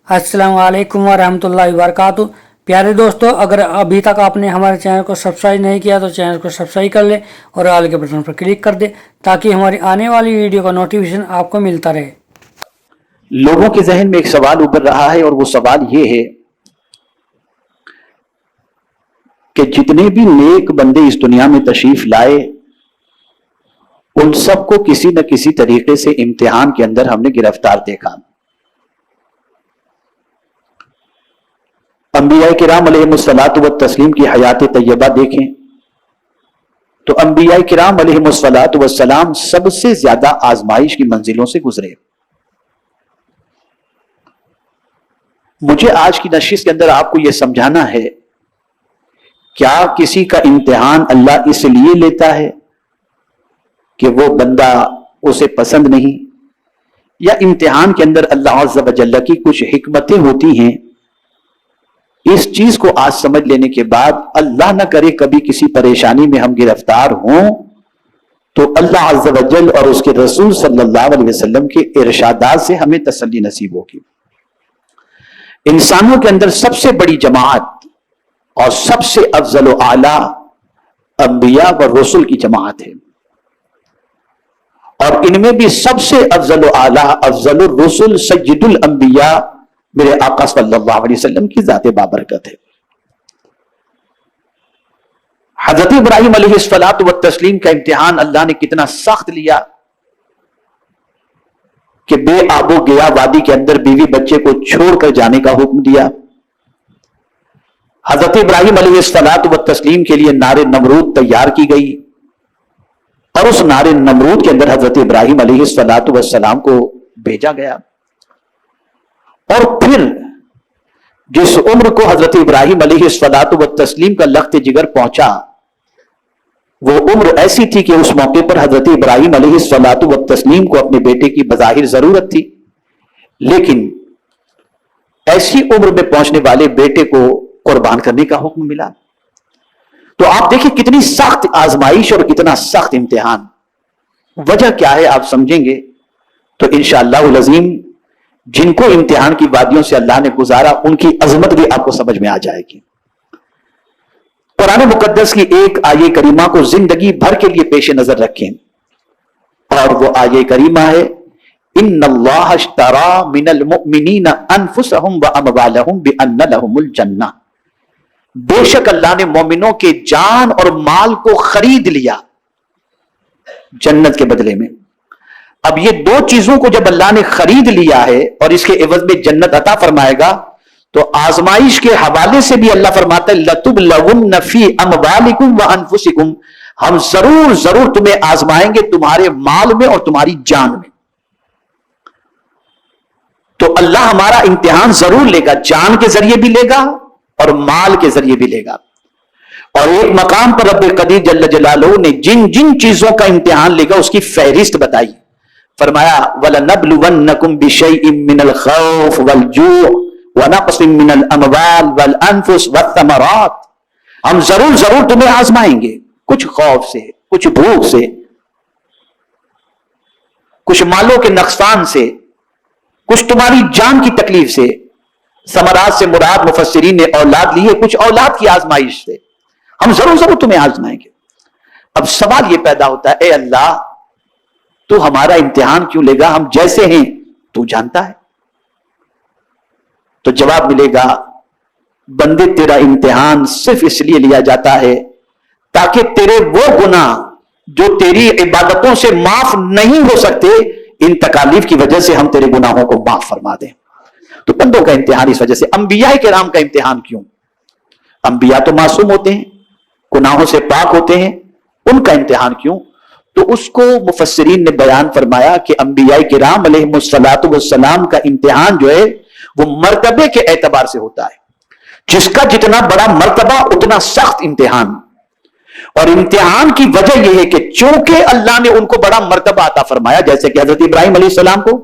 अस्सलाम वालेकुम वरहमतुल्लाहि वबरकातुहू। प्यारे दोस्तों, अगर अभी तक आपने हमारे चैनल को सब्सक्राइब नहीं किया तो चैनल को सब्सक्राइब कर ले और ऑल के बटन पर क्लिक कर दे ताकि हमारी आने वाली वीडियो का नोटिफिकेशन आपको मिलता रहे। लोगों के जहन में एक सवाल उभर रहा है और वो सवाल ये है कि जितने भी नेक बंदे इस दुनिया में तशरीफ लाए उन सबको किसी न किसी तरीके से इम्तिहान के अंदर हमने गिरफ्तार देखा। अंबिया किराम अलैहिमुस्सलातु व तस्लीम की हयात तैयबा देखें तो अंबिया किराम अलैहिमुस्सलातु व सलाम सबसे ज्यादा आजमाइश की मंजिलों से गुजरे। मुझे आज की नशिश के अंदर आपको यह समझाना है, क्या किसी का इम्तिहान अल्लाह इसलिए लेता है कि वो बंदा उसे पसंद नहीं, या इम्तिहान के अंदर अल्लाह अज़्ज़ा व जल्ल की कुछ हिकमतें होती हैं। इस चीज को आज समझ लेने के बाद अल्लाह न करे कभी किसी परेशानी में हम गिरफ्तार हों तो अल्लाह अज़्ज़ा व जल और उसके रसूल सल्लल्लाहु अलैहि वसल्लम के इरशादात से हमें तसल्ली नसीब होगी। इंसानों के अंदर सबसे बड़ी जमात और सबसे अफजल व आला अंबिया व रसूल की जमात है, और इनमें भी सबसे अफजल व आला अफजल रसूल सय्यदुल अंबिया मेरे आका सल्लल्लाहु अलैहि वसल्लम की जाते बाबरकत है। हजरत इब्राहिम अलैहिस्सलातु व तस्लीम का इम्तिहान अल्लाह ने कितना सख्त लिया कि बेआबो गया वादी के अंदर बीवी बच्चे को छोड़कर जाने का हुक्म दिया। हजरत इब्राहिम अलैहिस्सलातु व तस्लीम के लिए नारे नमरूद तैयार की गई और उस नारे नमरूद के अंदर हजरत इब्राहिम अलैहिस्सलातु व सलाम को भेजा गया। और फिर जिस उम्र को हजरत इब्राहिम अलैहिस्सलातु व तस्लीम का लख्त जिगर पहुंचा, वो उम्र ऐसी थी कि उस मौके पर हजरत इब्राहिम अलैहिस्सलातु व तस्लीम को अपने बेटे की बज़ाहिर जरूरत थी, लेकिन ऐसी उम्र में पहुंचने वाले बेटे को कुर्बान करने का हुक्म मिला। तो आप देखिए कितनी सख्त आजमाइश और कितना सख्त इम्तिहान। वजह क्या है आप समझेंगे तो इंशाअल्लाह अज़ीम जिनको इम्तिहान की वादियों से अल्लाह ने गुजारा उनकी अजमत भी आपको समझ में आ जाएगी। कुरान मुकद्दस की एक आये करीमा को जिंदगी भर के लिए पेश नजर रखें, और वो आये करीमा है, इन्नल्लाह अश्तरा मिनल मुमिनीना अनफुसहुम व अमवालहुम बिअन्न लहुमुल जन्नह। बेशक अल्लाह ने मोमिनों के जान और माल को खरीद लिया जन्नत के बदले में। अब ये दो चीजों को जब अल्लाह ने खरीद लिया है और इसके एवज में जन्नत अता फरमाएगा, तो आजमाइश के हवाले से भी अल्लाह फरमाता है लतुबलवुन्न फी अमवालिकुम व अनफुसिकुम, हम जरूर जरूर तुम्हें आजमाएंगे तुम्हारे माल में और तुम्हारी जान में। तो अल्लाह हमारा इम्तिहान जरूर लेगा, जान के जरिए भी लेगा और माल के जरिए भी लेगा। और एक मकाम पर रब्बे कदीर जल्ल जलालहू ने जिन जिन चीजों का इम्तिहान लेगा उसकी फहरिस्त बताई। फरमाया वलनब्लुवन्नकुम बिशैइन मिनल खौफ वल जू' व नक़सिम मिनल अमवाल वल अनफुस वत्थमरात, हम जरूर जरूर तुम्हें आजमाएंगे, कुछ खौफ से, कुछ भूख से, कुछ मालों के नुकसान से, कुछ तुम्हारी जान की तकलीफ से। समरात से मुराद मुफस्सिरीन ने औलाद ली है, कुछ औलाद की आजमाइश से हम जरूर जरूर तुम्हें आजमाएंगे। अब सवाल यह पैदा होता है, ए अल्लाह तू हमारा इम्तिहान क्यों लेगा, हम जैसे हैं तू जानता है। तो जवाब मिलेगा, बंदे तेरा इम्तिहान सिर्फ इसलिए लिया जाता है ताकि तेरे वो गुनाह जो तेरी इबादतों से माफ नहीं हो सकते, इन तकालीफ की वजह से हम तेरे गुनाहों को माफ फरमा दें। तो बंदों का इम्तिहान इस वजह से। अंबिया किराम का इम्तिहान क्यों? अंबिया तो मासूम होते हैं, गुनाहों से पाक होते हैं, उनका इम्तिहान क्यों? तो उसको मुफस्सिरीन ने बयान फरमाया कि अंबिया किराम अलैहिमुस्सलातु वस्सलाम का इम्तिहान जो है वो मर्तबे के एतबार से होता है। जिसका जितना बड़ा मर्तबा उतना सख्त इम्तिहान। और इम्तिहान की वजह यह है कि चूंकि अल्लाह ने उनको बड़ा मर्तबा अता फरमाया, जैसे कि हजरत इब्राहिम अलैहिस्सलाम को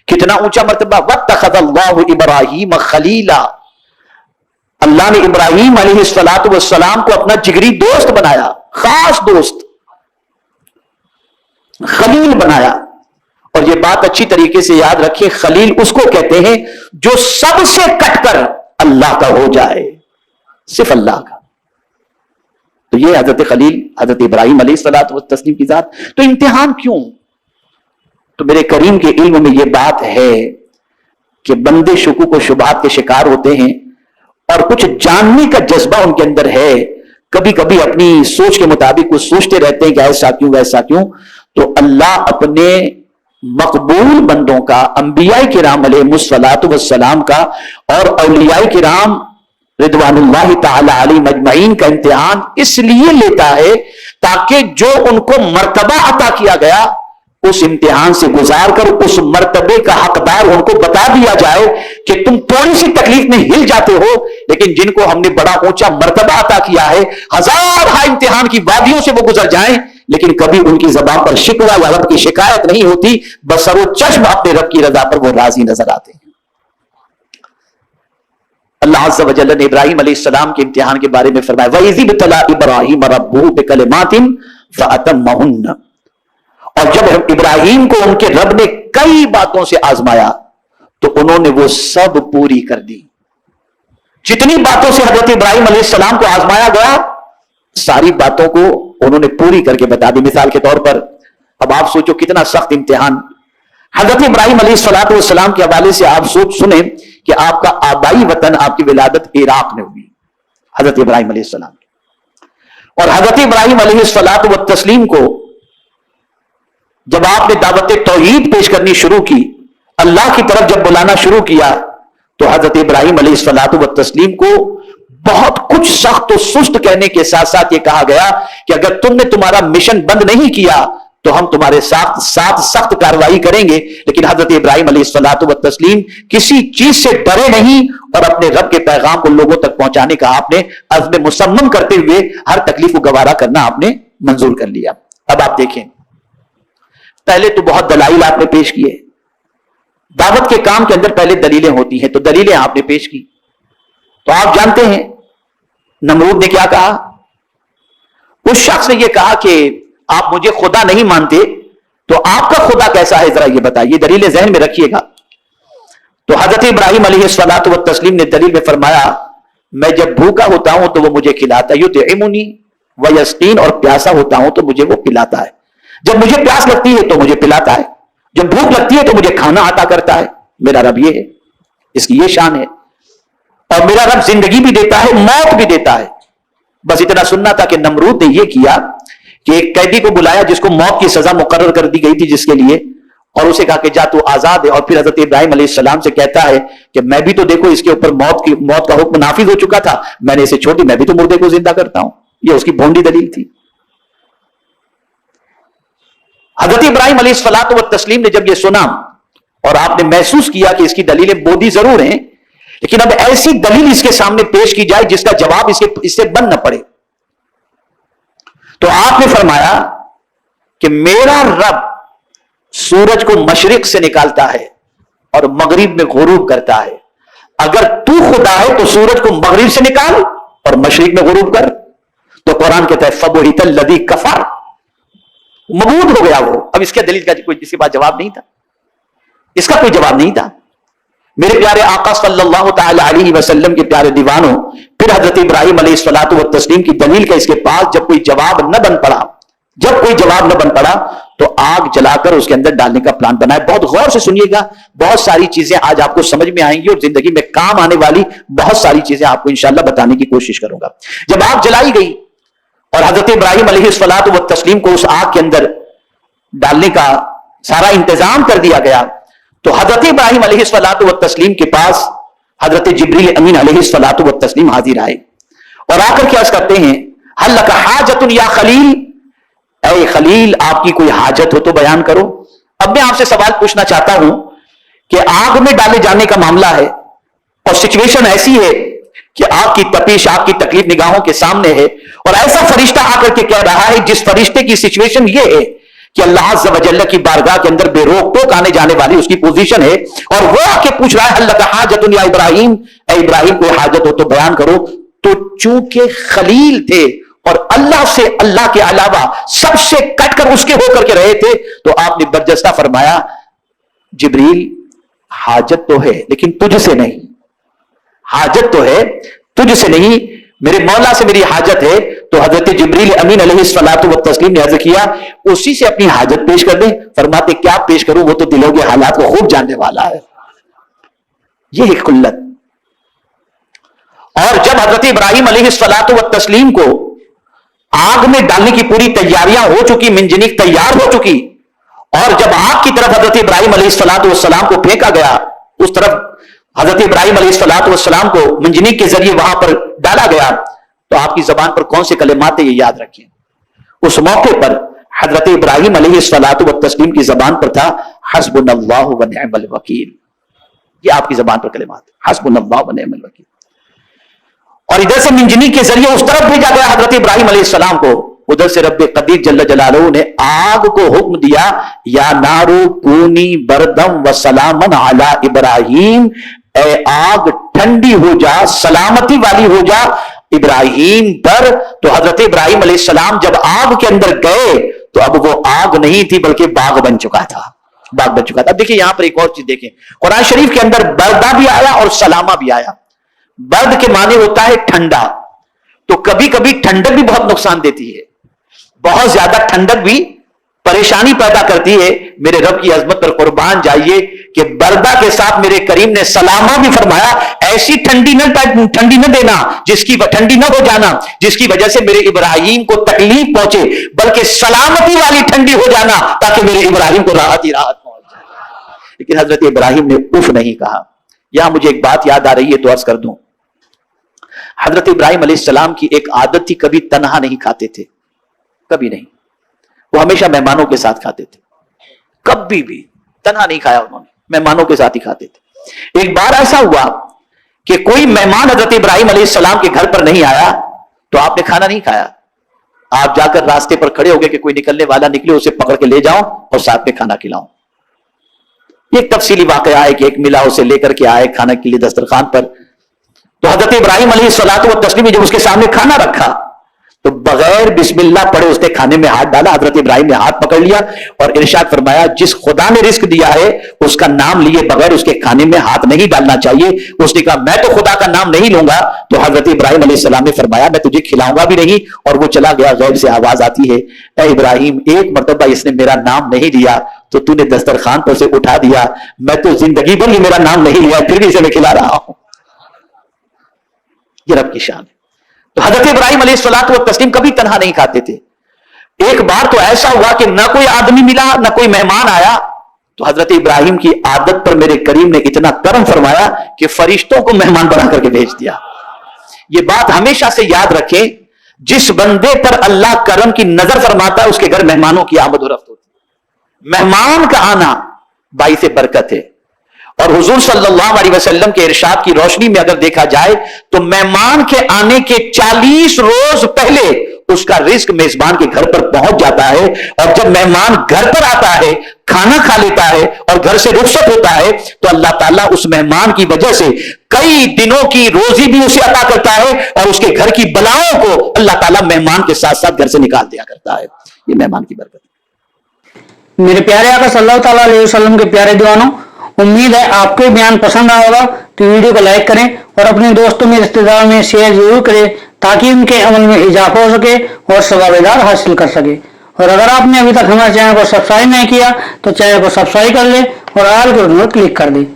कितना ऊंचा मर्तबा, वत्तखज़ल्लाहु इब्राहीम खलीला, अल्लाह ने इब्राहिम अलैहिस्सलातु वस्सलाम को अपना जिगरी दोस्त बनाया, खास दोस्त, खलील बनाया। اور یہ بات اچھی طریقے سے یاد رکھیں، خلیل اس کو کہتے ہیں جو سب سے کٹ کر اللہ کا ہو جائے، صرف اللہ کا۔ تو یہ حضرت خلیل حضرت ابراہیم علیہ الصلوۃ والتسلیم کی ذات۔ تو امتحان کیوں؟ تو میرے کریم کے علم میں یہ بات ہے کہ بندے شکوک و شبہات کے شکار ہوتے ہیں اور کچھ جاننے کا جذبہ ان کے اندر ہے، کبھی کبھی اپنی سوچ کے مطابق کچھ سوچتے رہتے ہیں کہ ایسا کیوں ویسا کیوں۔ تو اللہ اپنے مقبول بندوں کا، انبیاء کرام علیہ الصلوۃ والسلام کا اور اولیاء کرام رضوان اللہ تعالی علیہ مجمعین کا امتحان اس لیے لیتا ہے تاکہ جو ان کو مرتبہ عطا کیا گیا اس امتحان سے گزار کر اس مرتبے کا حقدار ان کو بتا دیا جائے کہ تم تھوڑی سی تکلیف میں ہل جاتے ہو، لیکن جن کو ہم نے بڑا اونچا مرتبہ عطا کیا ہے، ہزارہ امتحان کی وادیوں سے وہ گزر جائیں لیکن کبھی ان کی زبان پر شکوہ یا رب کی شکایت نہیں ہوتی، بس سر و چشم اپنے رب کی رضا پر وہ راضی نظر آتے ہیں۔ اللہ عز و جل نے ابراہیم علیہ السلام کے امتحان کے بارے میں فرمایا وَإِذِ ابْتَلَىٰ إِبْرَاهِيمَ رَبُّهُ بِكَلِمَاتٍ فَأَتَمَّهُنَّ، اور جب ابراہیم کو ان کے رب نے کئی باتوں سے آزمایا تو انہوں نے وہ سب پوری کر دی۔ جتنی باتوں سے حضرت ابراہیم علیہ السلام کو آزمایا گیا ساری باتوں کو انہوں نے پوری کر کے بتا دی۔ مثال کے طور پر اب آپ سوچو کتنا سخت امتحان۔ حضرت ابراہیم علیہ السلام کے حوالے سے آپ سنیں کہ آپ کا آبائی وطن، آپ کی ولادت عراق میں ہوئی، حضرت ابراہیم علیہ السلام، اور حضرت ابراہیم علیہ السلام کو جب آپ نے دعوت توحید پیش کرنی شروع کی، اللہ کی طرف جب بلانا شروع کیا تو حضرت ابراہیم علیہ السلام کو بہت کچھ سخت و سست کہنے کے ساتھ ساتھ یہ کہا گیا کہ اگر تم نے تمہارا مشن بند نہیں کیا تو ہم تمہارے ساتھ سخت کارروائی کریں گے، لیکن حضرت ابراہیم علیہ السلام کسی چیز سے ڈرے نہیں اور اپنے رب کے پیغام کو لوگوں تک پہنچانے کا آپ نے عزم مصمم کرتے ہوئے ہر تکلیف کو گوارا کرنا آپ نے منظور کر لیا۔ اب آپ دیکھیں، پہلے تو بہت دلائل آپ نے پیش کیے، دعوت کے کام کے اندر پہلے دلیلیں ہوتی ہیں، تو دلیلیں آپ نے پیش کی۔ تو آپ جانتے ہیں نمرود نے کیا کہا؟ اس شخص نے یہ کہا کہ آپ مجھے خدا نہیں مانتے تو آپ کا خدا کیسا ہے ذرا یہ بتائیے، دلیلیں ذہن میں رکھیے گا۔ تو حضرت ابراہیم علیہ السلام نے دلیل میں فرمایا میں جب بھوکا ہوتا ہوں تو وہ مجھے کھلاتا ہے، یطعمنی ویسقین، اور پیاسا ہوتا ہوں تو مجھے وہ پلاتا ہے، جب مجھے پیاس لگتی ہے تو مجھے پلاتا ہے، جب بھوک لگتی ہے تو مجھے کھانا عطا کرتا ہے۔ میرا رب یہ ہے، اس کی یہ شان ہے، اور میرا رب زندگی بھی دیتا ہے موت بھی دیتا ہے۔ بس اتنا سننا تھا کہ نمرود نے یہ کیا کہ ایک قیدی کو بلایا جس کو موت کی سزا مقرر کر دی گئی تھی جس کے لیے، اور اسے کہا کہ جا تو آزاد ہے، اور پھر حضرت ابراہیم علیہ السلام سے کہتا ہے کہ میں بھی تو دیکھو اس کے اوپر موت کا حکم نافذ ہو چکا تھا، میں نے اسے چھوڑ دی، میں بھی تو مردے کو زندہ کرتا ہوں۔ یہ اس کی بھونڈی دلیل تھی۔ حضرت ابراہیم علیہ السلام نے جب یہ سنا اور آپ نے محسوس کیا کہ اس کی دلیلیں بودھی ضرور ہیں لیکن اب ایسی دلیل اس کے سامنے پیش کی جائے جس کا جواب اس سے بن نہ پڑے، تو آپ نے فرمایا کہ میرا رب سورج کو مشرق سے نکالتا ہے اور مغرب میں غروب کرتا ہے، اگر تو خدا ہے تو سورج کو مغرب سے نکال اور مشرق میں غروب کر۔ تو قرآن کہتا ہے فَبُهِتَ الَّذِي كَفَرَ، مبعوث ہو گیا وہ۔ اب اس کے دلیل کا کوئی جس کے پاس جواب نہیں تھا، اس کا کوئی جواب نہیں تھا۔ میرے پیارے آقا صلی اللہ تعالی علیہ وسلم کے پیارے دیوانوں، پھر حضرت ابراہیم علیہ السلام کی دلیل کا اس کے پاس جب کوئی جواب نہ بن پڑا تو آگ جلا کر اس کے اندر ڈالنے کا پلان بنایا۔ بہت غور سے سنیے گا، بہت ساری چیزیں آج آپ کو سمجھ میں آئیں گی اور زندگی میں کام آنے والی بہت ساری چیزیں آپ کو انشاءاللہ بتانے کی کوشش کروں گا۔ جب آگ جلائی گئی اور حضرت ابراہیم علیہ السلام کو اس آگ کے اندر ڈالنے کا سارا انتظام کر دیا گیا تو حضرت ابراہیم علیہ السلام کے پاس حضرت جبریل امین علیہ السلام حاضر آئے اور آ کر کیا کرتے ہیں، حل لک حاجت یا خلیل، اے خلیل آپ کی کوئی حاجت ہو تو بیان کرو۔ اب میں آپ سے سوال پوچھنا چاہتا ہوں کہ آگ میں ڈالے جانے کا معاملہ ہے اور سچویشن ایسی ہے کہ آپ کی تپش، آپ کی تکلیف نگاہوں کے سامنے ہے، اور ایسا فرشتہ آ کر کے کہہ رہا ہے جس فرشتے کی سچویشن یہ ہے کہ اللہ عز و جل کی بارگاہ کے اندر بے روک ٹوک آنے جانے والی اس کی پوزیشن ہے، اور وہ آ کے پوچھ رہا ہے حل لک حاجت یا ابراہیم، اے ابراہیم کوئی حاجت ہو تو بیان کرو۔ تو چونکہ خلیل تھے اور اللہ سے، اللہ کے علاوہ سب سے کٹ کر اس کے ہو کر کے رہے تھے، تو آپ نے برجستہ فرمایا जिब्रील हाजत तो है लेकिन तुझसे नहीं, हाजत तो है तुझसे नहीं, मेरे मौला से मेरी हाजत है। तो हजरत जिब्रील अमीन अलैहिस्सलातु व तस्लीम ने अर्ज किया उसी से अपनी हाजत पेश कर दे। फरमाते क्या पेश करूं, वो तो दिलों के हालात को खूब जानने वाला है। ये है खुल्लत। और जब हजरत इब्राहिम अलैहिस्सलातु व तस्लीम को आग में डालने की पूरी तैयारियां हो चुकी, मिंजनीक तैयार हो चुकी, और जब आग की तरफ हजरत इब्राहिम अलैहिस्सलातु वस्सलाम को फेंका गया, उस तरफ हजरत इब्राहिम अलैहिस्सलातु वस्सलाम को मंजनीक के जरिए वहां पर डाला गया, तो आपकी जबान पर कौन से कलिमात है ये याद रखें। उस मौके पर हजरत इब्राहिम अलैहिस्सलातु व तस्लीम की जबान पर था हस्बुनल्लाहु व निअमल वकील। ये आपकी जबान पर कलिमात, हस्बुनल्लाहु व निअमल वकील। और इधर से मंजनीक के जरिए उस तरफ भेजा गया हजरत इब्राहिम अलैहिस्सलाम को, उधर से रब्बे कदीर जल्ल जलालहू ने आग को हुक्म दिया या नारू कूनी बरदम व सलामन अला इब्राहिम, ए आग ठंडी हो जा, सलामती वाली हो जा इब्राहिम पर। तो हजरत इब्राहिम अलैहिस्सलाम जब आग के अंदर गए तो अब वो आग नहीं थी बल्कि बाग बन चुका था, बाग बन चुका था। देखिए यहां पर एक और चीज देखें, कुरान शरीफ के अंदर बरदा भी आया और सलामा भी आया। बर्द के माने होता है ठंडा, तो कभी कभी ठंडक भी बहुत नुकसान देती है, बहुत ज्यादा ठंडक भी परेशानी पैदा करती है। मेरे रब की अजमत पर कुर्बान जाइए कि बर्दा के साथ मेरे करीम ने सलामा भी फरमाया, ऐसी ठंडी न देना जिसकी ठंडी न हो जाना जिसकी वजह से मेरे इब्राहिम को तकलीफ पहुंचे, बल्कि सलामती वाली ठंडी हो जाना ताकि मेरे इब्राहिम को राहत ही राहत पहुंच जाए। लेकिन हजरत इब्राहिम ने उफ नहीं कहा। यहां मुझे एक बात याद आ रही है तो अर्ज कर दूं, हजरत इब्राहिम अलैहिस्सलाम की एक आदत थी, कभी तन्हा नहीं खाते थे, कभी नहीं, वो हमेशा मेहमानों के साथ खाते थे, कभी भी तन्हा नहीं खाया उन्होंने, मेहमानों के साथ ही खाते थे। एक बार ऐसा हुआ कि कोई मेहमान हजरत इब्राहिम अलैहिस्सलाम के घर पर नहीं आया तो आपने खाना नहीं खाया, आप जाकर रास्ते पर खड़े हो गए कि कोई निकलने वाला निकले, उसे पकड़ के ले जाओ और साथ में खाना खिलाओ। एक तफसीली वाकया है कि एक मिला, उसे लेकर के आए खाना के लिए दस्तरखान पर। तो हजरत इब्राहिम अलैहिस्सलातु व तस्लीम जब उसके सामने खाना रखा तो बगैर बिस्मिल्लाह पढ़े उसने खाने में हाथ डाला। हजरत इब्राहिम ने हाथ पकड़ लिया और इरशाद फरमाया जिस खुदा ने रिस्क दिया है उसका नाम लिए बगैर उसके खाने में हाथ नहीं डालना चाहिए। उसने कहा मैं तो खुदा का नाम नहीं लूंगा। तो हजरत इब्राहिम अलैहिस्सलाम ने फरमाया मैं तुझे खिलाऊंगा भी नहीं, और वो चला गया। गैब से आवाज आती है, ए इब्राहिम एक मर्तबा इसने मेरा नाम नहीं लिया तो तूने दस्तरखान पर से उठा दिया, मैं तो जिंदगी भर ही मेरा नाम नहीं लिया फिर भी इसे मैं खिला रहा हूं। ये रब की शान है। तो हजरत इब्राहिम अलैहिस्सलातु व तस्लीम कभी तन्हा नहीं खाते थे। एक बार तो ऐसा हुआ कि न कोई आदमी मिला न कोई मेहमान आया, तो हजरत इब्राहिम की आदत पर मेरे करीम ने इतना करम फरमाया कि फरिश्तों को मेहमान बना करके भेज दिया। ये बात हमेशा से याद रखें, जिस बंदे पर अल्लाह करम की नजर फरमाता है उसके घर मेहमानों की आमद और रफ्त होती है। मेहमान का आना बाइसे बरकत है। और हुजूर सल्लल्लाहु अलैहि वसल्लम के इरशाद की रोशनी में अगर देखा जाए तो मेहमान के आने के 40 रोज पहले उसका रिस्क मेजबान के घर पर पहुंच जाता है। और जब मेहमान घर पर आता है, खाना खा लेता है और घर से रुखसत होता है तो अल्लाह ताला उस मेहमान की वजह से कई दिनों की रोजी भी उसे अता करता है और उसके घर की बलाओं को अल्लाह ताला मेहमान के साथ साथ घर से निकाल दिया करता है। ये मेहमान की बरकत। मेरे प्यारे आका सल्लल्लाहु अलैहि वसल्लम के प्यारे दीवानों, उम्मीद है आपको बयान पसंद आया होगा। तो वीडियो को लाइक करें और अपने दोस्तों में रिश्तेदारों में शेयर जरूर करें ताकि उनके अमल में इजाफा हो सके और सवाबेदार हासिल कर सके। और अगर आपने अभी तक हमारे चैनल को सब्सक्राइब नहीं किया तो चैनल को सब्सक्राइब कर ले और आल के बटन पर क्लिक कर दे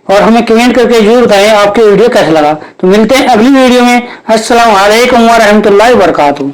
और हमें कमेंट करके जरूर बताएं आपके वीडियो कैसा लगा। तो मिलते हैं अगली वीडियो में। अस्सलाम वालेकुम व रहमतुल्लाहि व बरकातहू।